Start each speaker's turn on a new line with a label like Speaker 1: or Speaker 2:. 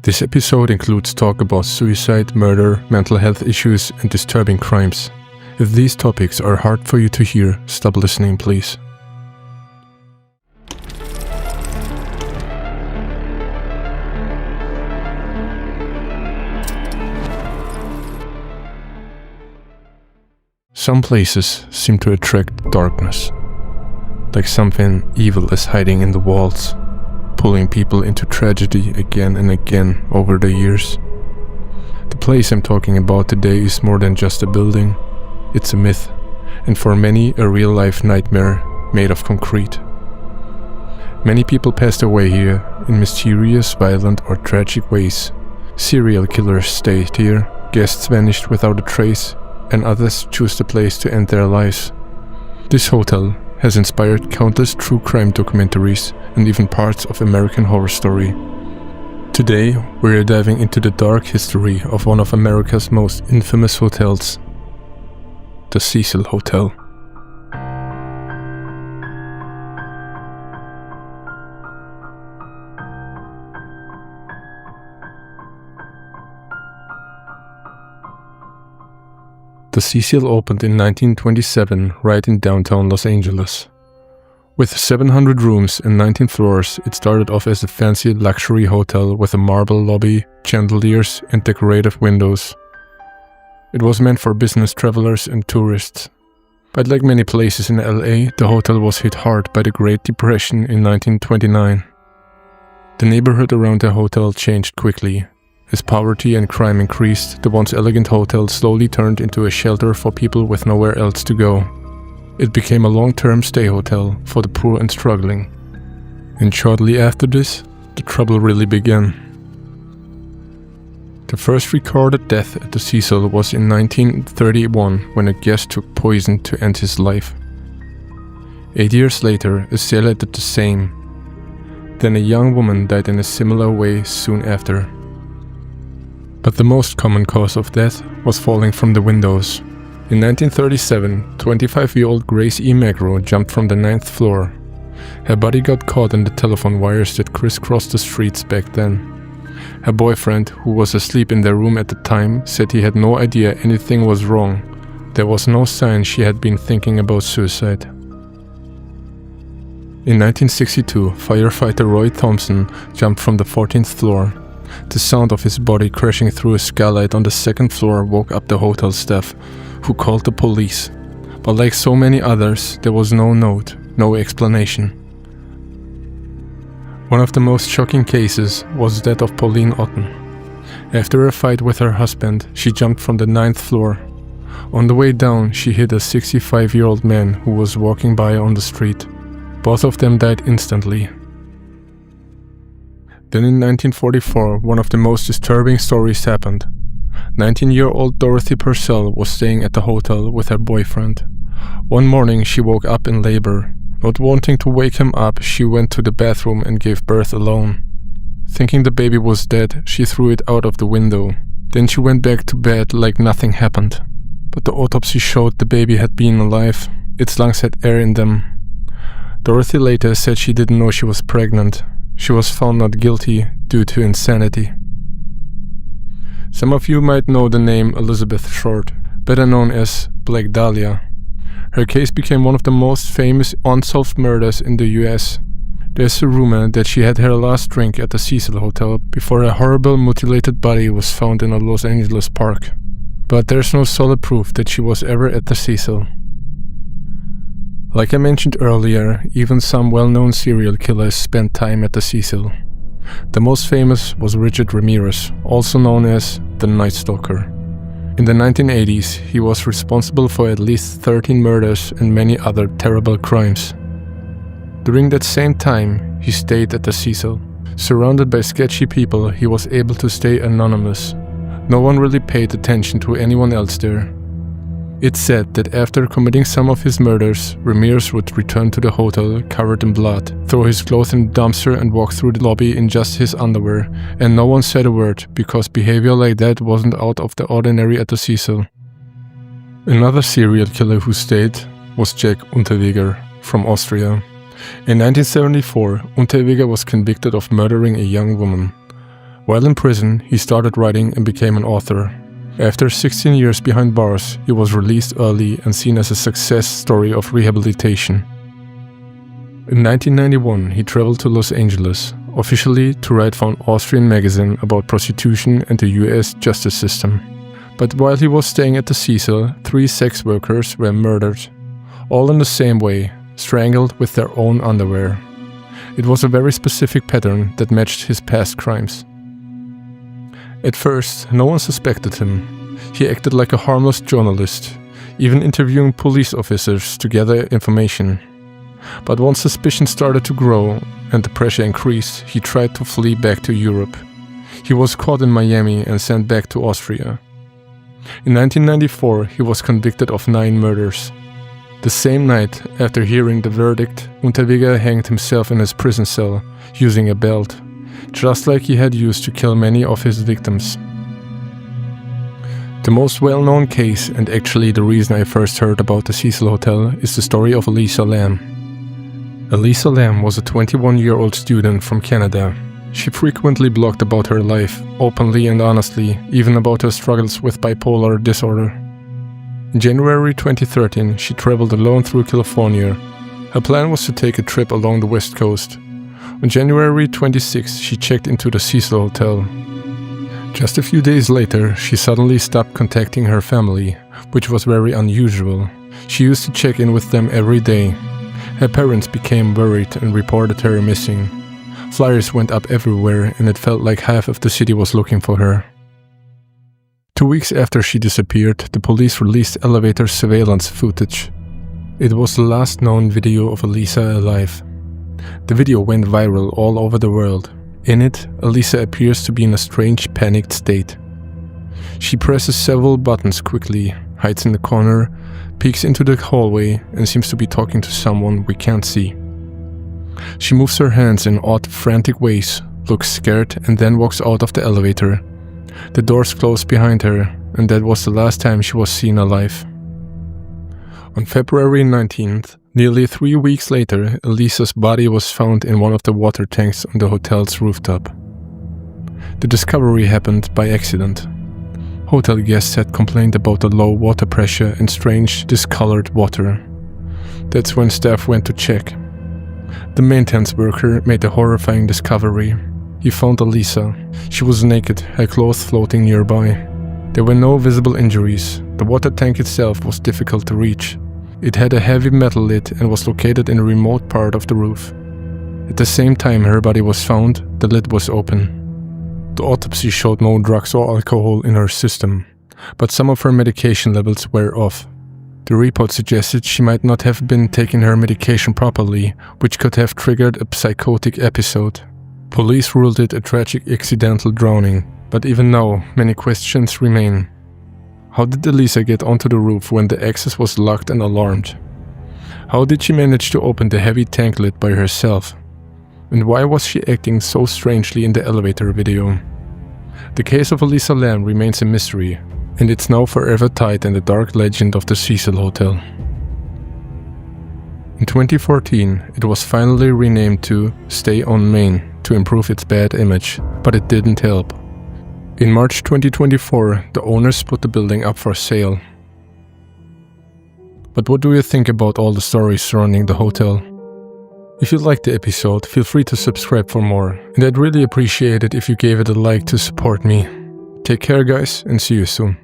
Speaker 1: This episode includes talk about suicide, murder, mental health issues, and disturbing crimes. If these topics are hard for you to hear, stop listening, please. Some places seem to attract darkness, like something evil is hiding in the walls, pulling people into tragedy again and again over the years. The place I'm talking about today is more than just a building. It's a myth, and for many a real-life nightmare made of concrete. Many people passed away here in mysterious, violent or tragic ways. Serial killers stayed here, guests vanished without a trace, and others chose the place to end their lives. This hotel has inspired countless true crime documentaries and even parts of American Horror Story. Today, we are diving into the dark history of one of America's most infamous hotels, the Cecil Hotel. The Cecil opened in 1927 right in downtown Los Angeles. With 700 rooms and 19 floors, it started off as a fancy luxury hotel with a marble lobby, chandeliers, and decorative windows. It was meant for business travelers and tourists. But like many places in LA, the hotel was hit hard by the Great Depression in 1929. The neighborhood around the hotel changed quickly. As poverty and crime increased, the once elegant hotel slowly turned into a shelter for people with nowhere else to go. It became a long-term stay hotel for the poor and struggling. And shortly after this, the trouble really began. The first recorded death at the Cecil was in 1931 when a guest took poison to end his life. 8 years later, a sailor did the same. Then a young woman died in a similar way soon after. But the most common cause of death was falling from the windows. In 1937, 25-year-old Grace E. Magro jumped from the 9th floor. Her body got caught in the telephone wires that crisscrossed the streets back then. Her boyfriend, who was asleep in their room at the time, said he had no idea anything was wrong. There was no sign she had been thinking about suicide. In 1962, firefighter Roy Thompson jumped from the 14th floor. The sound of his body crashing through a skylight on the 2nd floor woke up the hotel staff, who called the police. But like so many others, there was no note, no explanation. One of the most shocking cases was that of Pauline Otten. After a fight with her husband, she jumped from the 9th floor. On the way down, she hit a 65-year-old man who was walking by on the street. Both of them died instantly. Then in 1944, one of the most disturbing stories happened. 19-year-old Dorothy Purcell was staying at the hotel with her boyfriend. One morning she woke up in labor. Not wanting to wake him up, she went to the bathroom and gave birth alone. Thinking the baby was dead, she threw it out of the window. Then she went back to bed like nothing happened. But the autopsy showed the baby had been alive. Its lungs had air in them. Dorothy later said she didn't know she was pregnant. She was found not guilty due to insanity. Some of you might know the name Elizabeth Short, better known as Black Dahlia. Her case became one of the most famous unsolved murders in the US. There's a rumor that she had her last drink at the Cecil Hotel before a horrible mutilated body was found in a Los Angeles park. But there's no solid proof that she was ever at the Cecil. Like I mentioned earlier, even some well-known serial killers spent time at the Cecil. The most famous was Richard Ramirez, also known as the Night Stalker. In the 1980s, he was responsible for at least 13 murders and many other terrible crimes. During that same time, he stayed at the Cecil. Surrounded by sketchy people, he was able to stay anonymous. No one really paid attention to anyone else there. It's said that after committing some of his murders, Ramirez would return to the hotel covered in blood, throw his clothes in the dumpster and walk through the lobby in just his underwear, and no one said a word because behavior like that wasn't out of the ordinary at the Cecil. Another serial killer who stayed was Jack Unterweger from Austria. In 1974, Unterweger was convicted of murdering a young woman. While in prison, he started writing and became an author. After 16 years behind bars, he was released early and seen as a success story of rehabilitation. In 1991, he traveled to Los Angeles, officially to write for an Austrian magazine about prostitution and the US justice system. But while he was staying at the Cecil, 3 sex workers were murdered, all in the same way, strangled with their own underwear. It was a very specific pattern that matched his past crimes. At first, no one suspected him. He acted like a harmless journalist, even interviewing police officers to gather information. But once suspicion started to grow and the pressure increased, he tried to flee back to Europe. He was caught in Miami and sent back to Austria. In 1994, he was convicted of 9 murders. The same night, after hearing the verdict, Unterweger hanged himself in his prison cell, using a belt, just like he had used to kill many of his victims. The most well-known case, and actually the reason I first heard about the Cecil Hotel, is the story of Elisa Lam. Elisa Lam was a 21-year-old student from Canada. She frequently blogged about her life, openly and honestly, even about her struggles with bipolar disorder. In January 2013, she traveled alone through California. Her plan was to take a trip along the West Coast. On January 26, she checked into the Cecil Hotel. Just a few days later, she suddenly stopped contacting her family, which was very unusual. She used to check in with them every day. Her parents became worried and reported her missing. Flyers went up everywhere, and it felt like half of the city was looking for her. 2 weeks after she disappeared, the police released elevator surveillance footage. It was the last known video of Elisa alive. The video went viral all over the world. In it, Elisa appears to be in a strange, panicked state. She presses several buttons quickly, hides in the corner, peeks into the hallway, and seems to be talking to someone we can't see. She moves her hands in odd, frantic ways, looks scared, and then walks out of the elevator. The doors closed behind her, and that was the last time she was seen alive. On February 19th, nearly 3 weeks later, Elisa's body was found in one of the water tanks on the hotel's rooftop. The discovery happened by accident. Hotel guests had complained about the low water pressure and strange, discolored water. That's when staff went to check. The maintenance worker made a horrifying discovery. He found Elisa. She was naked, her clothes floating nearby. There were no visible injuries. The water tank itself was difficult to reach. It had a heavy metal lid and was located in a remote part of the roof. At the same time her body was found, the lid was open. The autopsy showed no drugs or alcohol in her system, but some of her medication levels were off. The report suggested she might not have been taking her medication properly, which could have triggered a psychotic episode. Police ruled it a tragic accidental drowning, but even now, many questions remain. How did Elisa get onto the roof when the access was locked and alarmed? How did she manage to open the heavy tank lid by herself? And why was she acting so strangely in the elevator video? The case of Elisa Lam remains a mystery, and it's now forever tied in the dark legend of the Cecil Hotel. In 2014, it was finally renamed to Stay on Main to improve its bad image, but it didn't help. In March 2024, the owners put the building up for sale. But what do you think about all the stories surrounding the hotel? If you liked the episode, feel free to subscribe for more, and I'd really appreciate it if you gave it a like to support me. Take care guys, and see you soon.